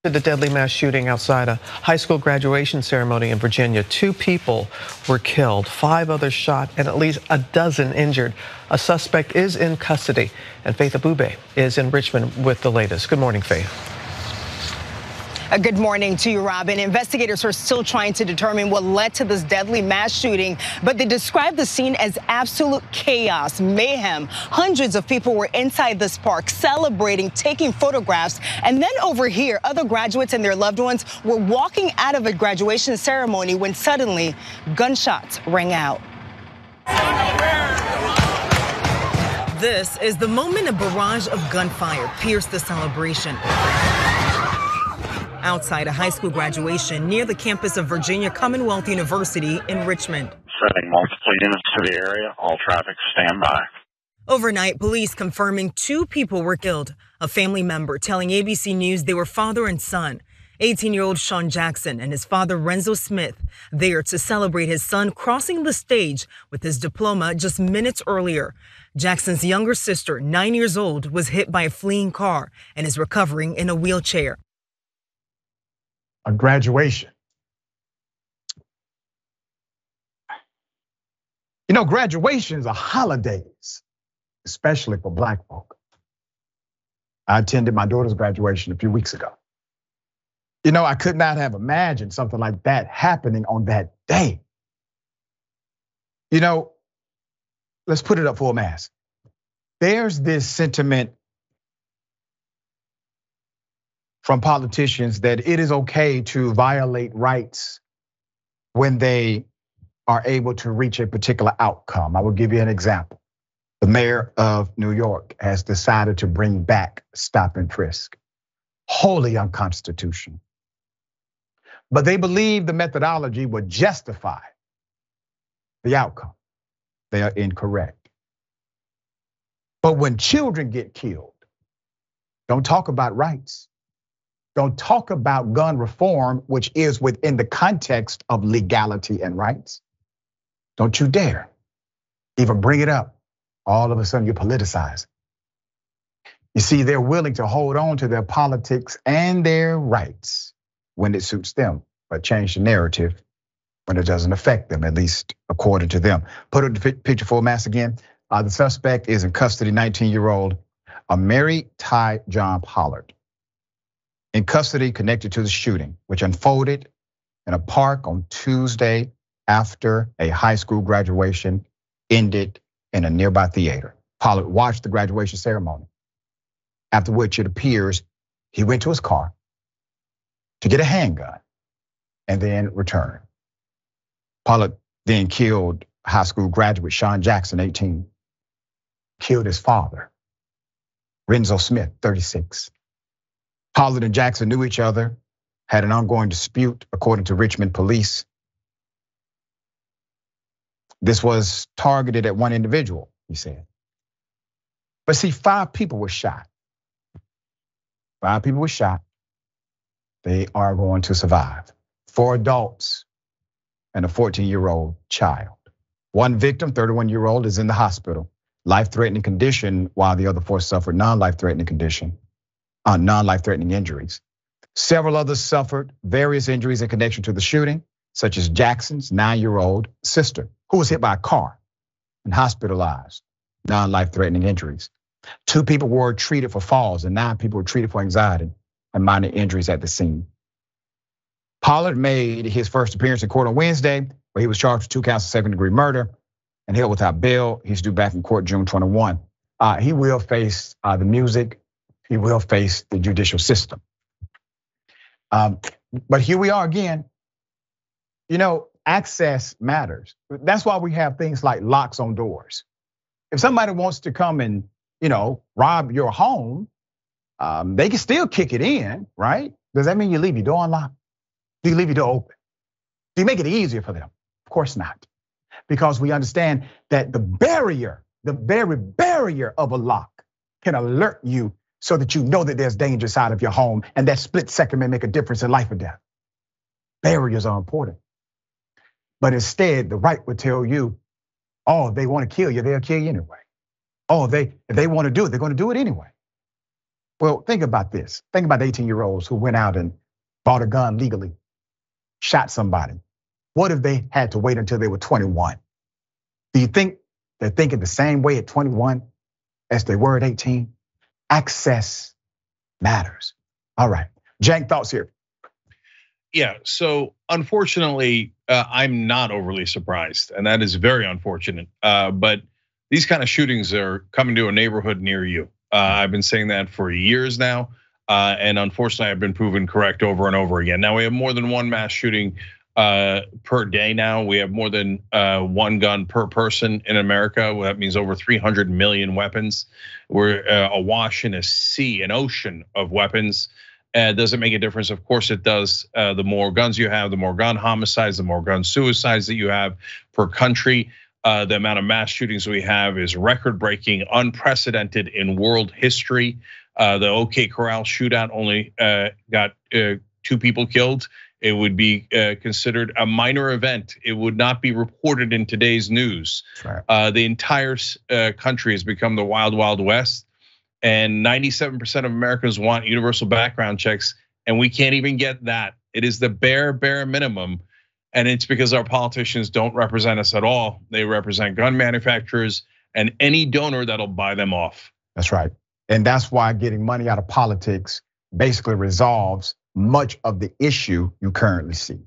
The deadly mass shooting outside a high school graduation ceremony in Virginia. 2 people were killed, 5 others shot, and at least a dozen injured. A suspect is in custody, and Faith Abube is in Richmond with the latest. Good morning, Faith. Good morning to you, Robin. Investigators are still trying to determine what led to this deadly mass shooting, but they described the scene as absolute chaos, mayhem. Hundreds of people were inside this park celebrating, taking photographs, and then over here, other graduates and their loved ones were walking out of a graduation ceremony when suddenly gunshots rang out. This is the moment a barrage of gunfire pierced the celebration. Outside a high school graduation near the campus of Virginia Commonwealth University in Richmond. Sending multiple units to the area. All traffic stand by. Overnight, police confirming 2 people were killed. A family member telling ABC News they were father and son. 18-year-old Sean Jackson and his father Renzo Smith there to celebrate his son crossing the stage with his diploma just minutes earlier. Jackson's younger sister, 9 years old, was hit by a fleeing car and is recovering in a wheelchair. A graduation. You know, graduations are holidays, especially for Black folk. I attended my daughter's graduation a few weeks ago. You know, I could not have imagined something like that happening on that day. You know, let's put it up for a mass. There's this sentiment from politicians that it is okay to violate rights when they are able to reach a particular outcome. I will give you an example. The mayor of New York has decided to bring back stop and frisk. Wholly unconstitutional. But they believe the methodology would justify the outcome. They are incorrect. But when children get killed, don't talk about rights. Don't talk about gun reform, which is within the context of legality and rights. Don't you dare even bring it up. All of a sudden you politicize. You see, they're willing to hold on to their politics and their rights when it suits them, but change the narrative when it doesn't affect them, at least according to them. Put up the picture full mass again. The suspect is in custody, 19-year-old Ameri Ty-John Pollard. In custody connected to the shooting, which unfolded in a park on Tuesday after a high school graduation ended in a nearby theater. Pollard watched the graduation ceremony, after which it appears he went to his car to get a handgun and then returned. Pollard then killed high school graduate Sean Jackson, 18, killed his father, Renzo Smith, 36. Pollard and Jackson knew each other, had an ongoing dispute, according to Richmond police. This was targeted at one individual, he said. But see, 5 people were shot. 5 people were shot. They are going to survive. 4 adults and a 14-year-old child. One victim, 31-year-old, is in the hospital, life-threatening condition, while the other 4 suffered non-life-threatening injuries. Several others suffered various injuries in connection to the shooting, such as Jackson's 9-year-old sister, who was hit by a car and hospitalized, non-life-threatening injuries. 2 people were treated for falls and 9 people were treated for anxiety and minor injuries at the scene. Pollard made his first appearance in court on Wednesday, where he was charged with 2 counts of second-degree murder and held without bail. He's due back in court June 21. He will face the music. He will face the judicial system. But here we are again. You know, access matters. That's why we have things like locks on doors. If somebody wants to come and, rob your home, they can still kick it in, right? Does that mean you leave your door unlocked? Do you leave your door open? Do you make it easier for them? Of course not. Because we understand that the very barrier of a lock can alert you so that you know that there's danger inside of your home, and that split second may make a difference in life or death. Barriers are important. But instead, the right would tell you, oh, they want to kill you, they'll kill you anyway. Oh, if they want to do it, they're going to do it anyway. Well, think about this. Think about the 18-year-olds who went out and bought a gun legally, shot somebody. What if they had to wait until they were 21? Do you think they're thinking the same way at 21 as they were at 18? Access matters. All right, Cenk, thoughts here? Yeah, so unfortunately, I'm not overly surprised, and that is very unfortunate. But these kind of shootings are coming to a neighborhood near you. I've been saying that for years now, and unfortunately, I've been proven correct over and over again. Now we have more than one mass shooting per day now. We have more than one gun per person in America. Well, that means over 300 million weapons. We're awash in a sea, an ocean of weapons. Does it make a difference? Of course it does. The more guns you have, the more gun homicides, the more gun suicides that you have per country. The amount of mass shootings we have is record-breaking, unprecedented in world history. The OK Corral shootout only got 2 people killed. It would be considered a minor event. It would not be reported in today's news. Right. The entire country has become the wild, wild west. And 97% of Americans want universal background checks, and we can't even get that. It is the bare minimum. And it's because our politicians don't represent us at all. They represent gun manufacturers and any donor that'll buy them off. That's right. And that's why getting money out of politics basically resolves much of the issue you currently see.